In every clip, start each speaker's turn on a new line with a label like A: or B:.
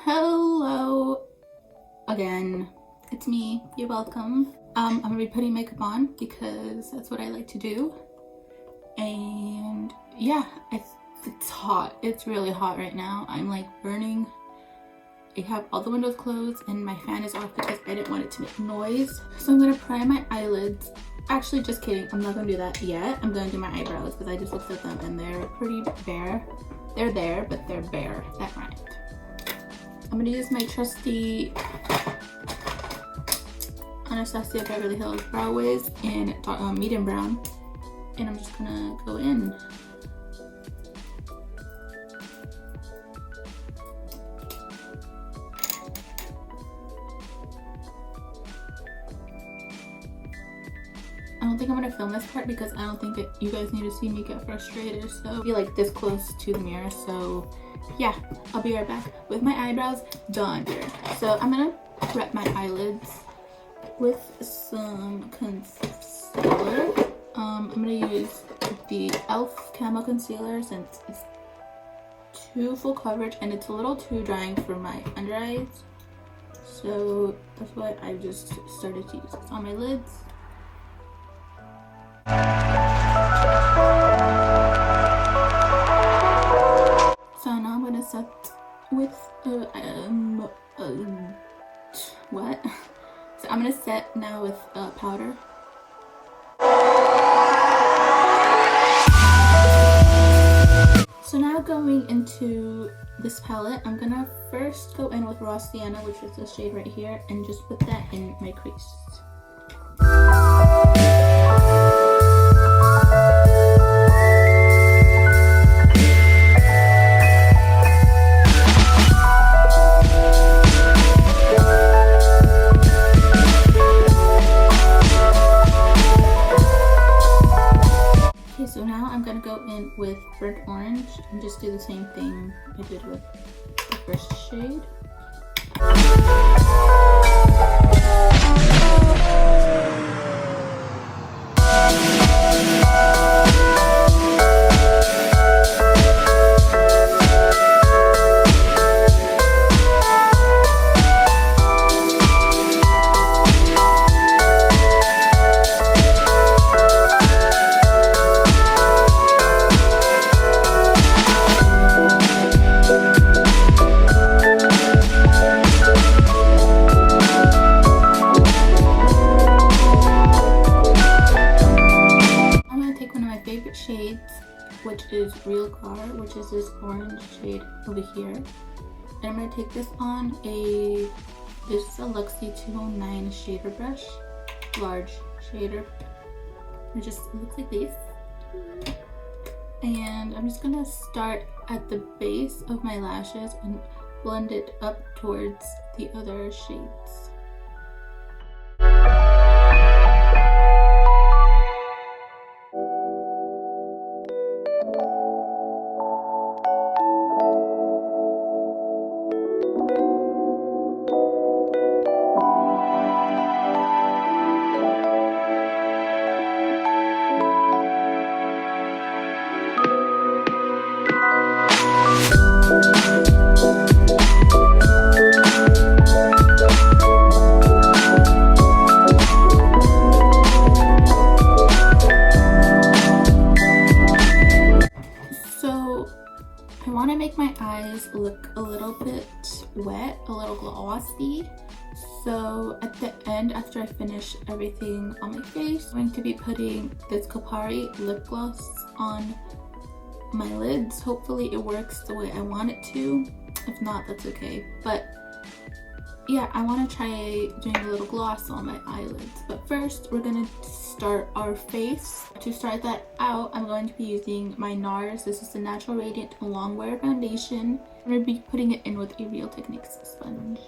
A: Hello again, it's me. You're welcome. I'm gonna be putting makeup on because that's what I like to do, and yeah, it's hot. It's really hot right now. I'm like burning. I have all the windows closed and my fan is off because I didn't want it to make noise. So I'm gonna prime my eyelids. Actually, just kidding, I'm not gonna do that yet. I'm gonna do my eyebrows because I just looked at them and they're pretty bare. They're there, but they're bare. That rhymed. I'm gonna use my trusty Anastasia Beverly Hills Brow Wiz in medium brown, and I'm just gonna go in. I don't think I'm gonna film this part because I don't think that you guys need to see me get frustrated, so I'll be like this close to the mirror. So yeah, I'll be right back with my eyebrows done. So I'm gonna prep my eyelids with some concealer. I'm gonna use the e.l.f. Camo Concealer since it's too full coverage and it's a little too drying for my under eyes. So that's why I just started to use this on my lids. So now I'm gonna set with what? So I'm gonna set now with powder. So now going into this palette, I'm gonna first go in with Raw Sienna, which is the shade right here, and just put that in my crease. So now I'm gonna go in with Burnt Orange and just do the same thing I did with the first shade. Shades, which is Real Car, which is this orange shade over here, and I'm going to take this on this is a Luxie 209 shader brush, large shader. It just looks like this, and I'm just going to start at the base of my lashes and blend it up towards the other shades. Look a little bit wet, a little glossy. So at the end, after I finish everything on my face, I'm going to be putting this Kopari lip gloss on my lids. Hopefully it works the way I want it to. If not, that's okay. But yeah, I want to try doing a little gloss on my eyelids. But first, we're going to start our face. To start that out, I'm going to be using my NARS. This is the Natural Radiant Longwear Foundation. I'm going to be putting it in with a Real Techniques sponge.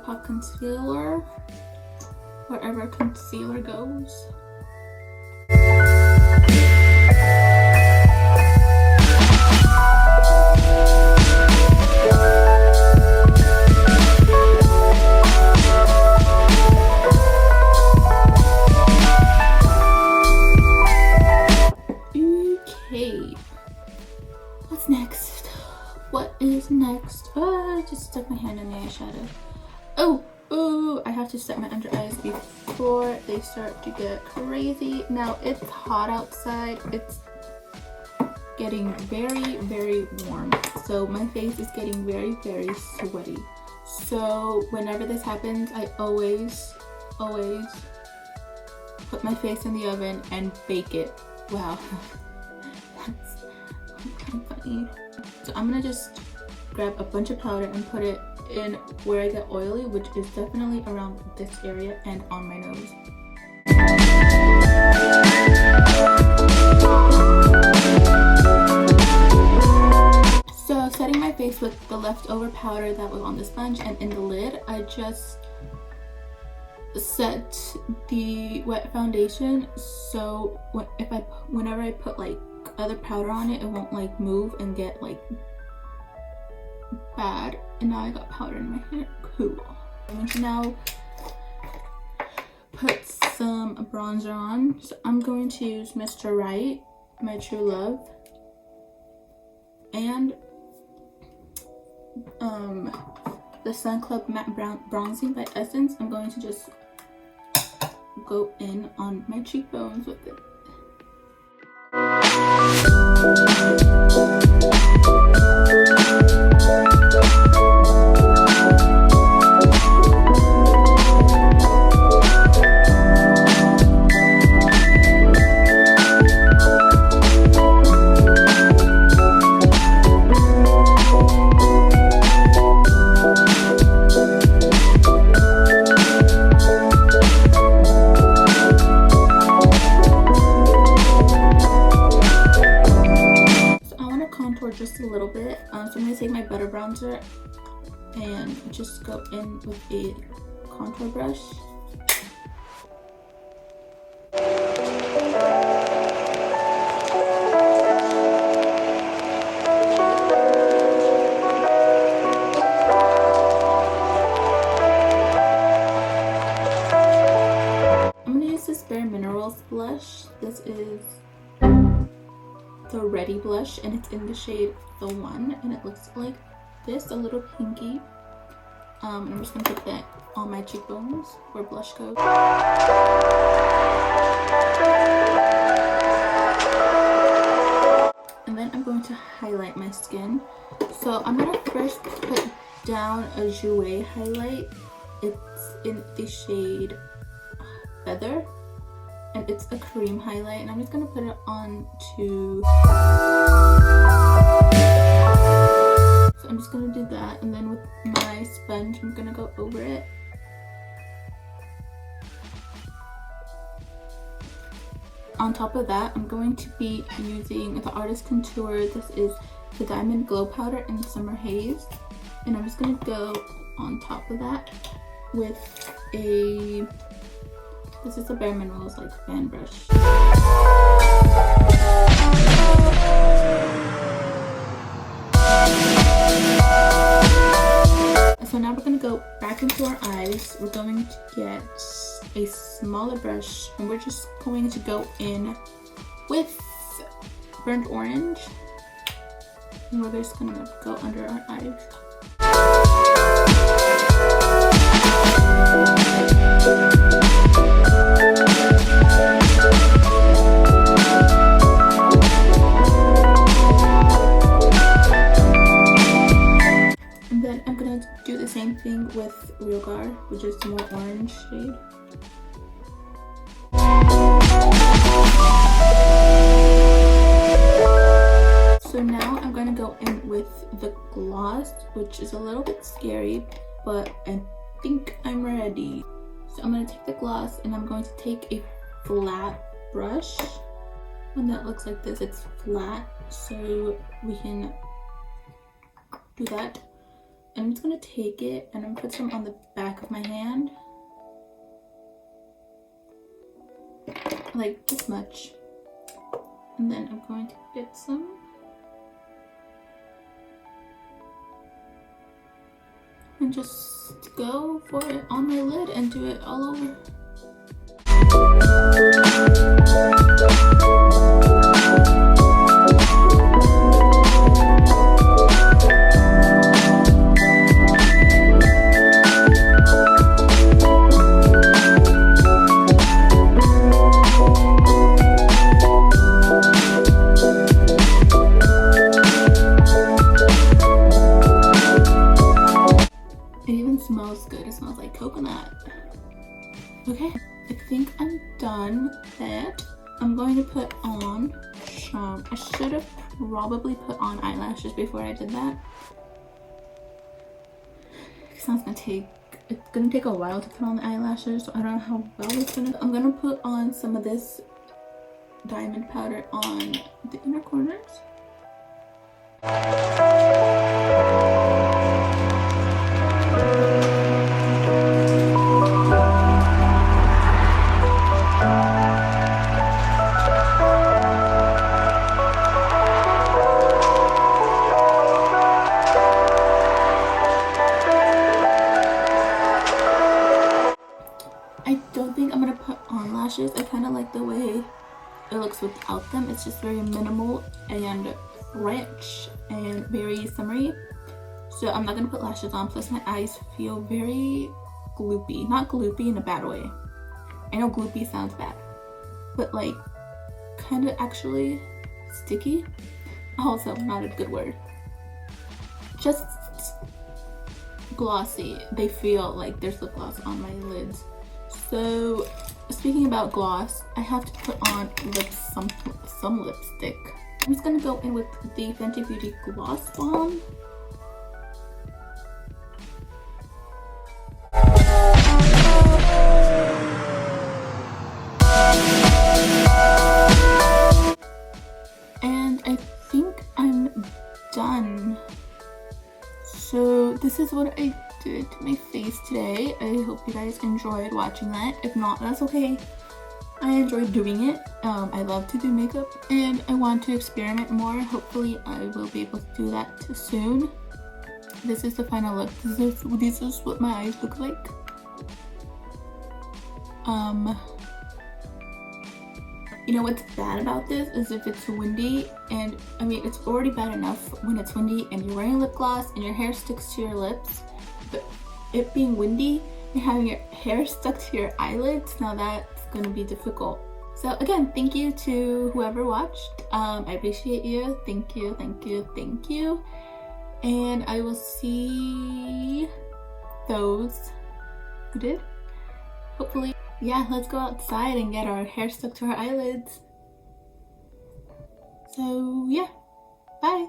A: ColourPop concealer wherever concealer goes. Okay, what's next? What is next? I just stuck my hand in the eyeshadow. Oh, I have to set my under eyes before they start to get crazy. Now it's hot outside. It's getting very, very warm. So my face is getting very, very sweaty. So whenever this happens, I always put my face in the oven and bake it. Wow, that's kind of funny. So I'm gonna just grab a bunch of powder and put it in where I get oily, which is definitely around this area and on my nose. So setting my face with the leftover powder that was on the sponge and in the lid, I just set the wet foundation so whenever I put like other powder on it, it won't like move and get like bad. And now I got powder in my hair. Cool. I'm going to now put some bronzer on. So I'm going to use Mr. Right, my true love, and the Sun Club Matte Bronzing by Essence. I'm going to just go in on my cheekbones with it. Just a little bit. So I'm going to take my butter bronzer and just go in with a contour brush. I'm going to use this Bare Minerals blush. This is the Ready blush and it's in the shade The One and it looks like this, a little pinky. I'm just gonna put that on my cheekbones where blush goes. And then I'm going to highlight my skin. So I'm gonna first put down a Jouer highlight. It's in the shade Feather. And it's a cream highlight, and I'm just gonna put it on to. So I'm just gonna do that, and then with my sponge, I'm gonna go over it. On top of that, I'm going to be using the Artist Contour. This is the Diamond Glow Powder in Summer Haze, and I'm just gonna go on top of that with a. This is a Bare Minerals like fan brush. So now we're going to go back into our eyes. We're going to get a smaller brush and we're just going to go in with burnt orange. And we're just going to go under our eyes. And then I'm gonna do the same thing with Real Gar, which is more orange shade. So now I'm gonna go in with the gloss, which is a little bit scary, but I think I'm ready. So I'm going to take the gloss and I'm going to take a flat brush. When that looks like this, it's flat, so we can do that. I'm just gonna take it and I'm gonna put some on the back of my hand. Like this much. And then I'm going to get some. And just go for it on my lid and do it all over. Smells good. It smells like coconut. Okay, I think I'm done with it. I'm going to put on some. I should have probably put on eyelashes before I did that. It's gonna take a while to put on the eyelashes, so I don't know how well it's gonna. I'm gonna put on some of this diamond powder on the inner corners. I kind of like the way it looks without them. It's just very minimal and rich and very summery. So I'm not gonna put lashes on. Plus my eyes feel very gloopy. Not gloopy in a bad way. I know gloopy sounds bad, but like kind of actually sticky. Also not a good word. Just glossy. They feel like there's lip gloss on my lids. So speaking about gloss, I have to put on some lipstick. I'm just gonna go in with the Fenty Beauty Gloss Bomb. And I think I'm done. So this is what I did to my face today. I hope you guys enjoyed watching that. If not, that's okay. I enjoyed doing it. I love to do makeup and I want to experiment more. Hopefully I will be able to do that soon. This is the final look. This is what my eyes look like. You know what's bad about this is if it's windy, and I mean it's already bad enough when it's windy and you're wearing lip gloss and your hair sticks to your lips, but it being windy and having your hair stuck to your eyelids, now that's gonna be difficult. So again, thank you to whoever watched. I appreciate you. Thank you, thank you, thank you. And I will see those who did. Hopefully. Yeah, let's go outside and get our hair stuck to our eyelids. So yeah, bye.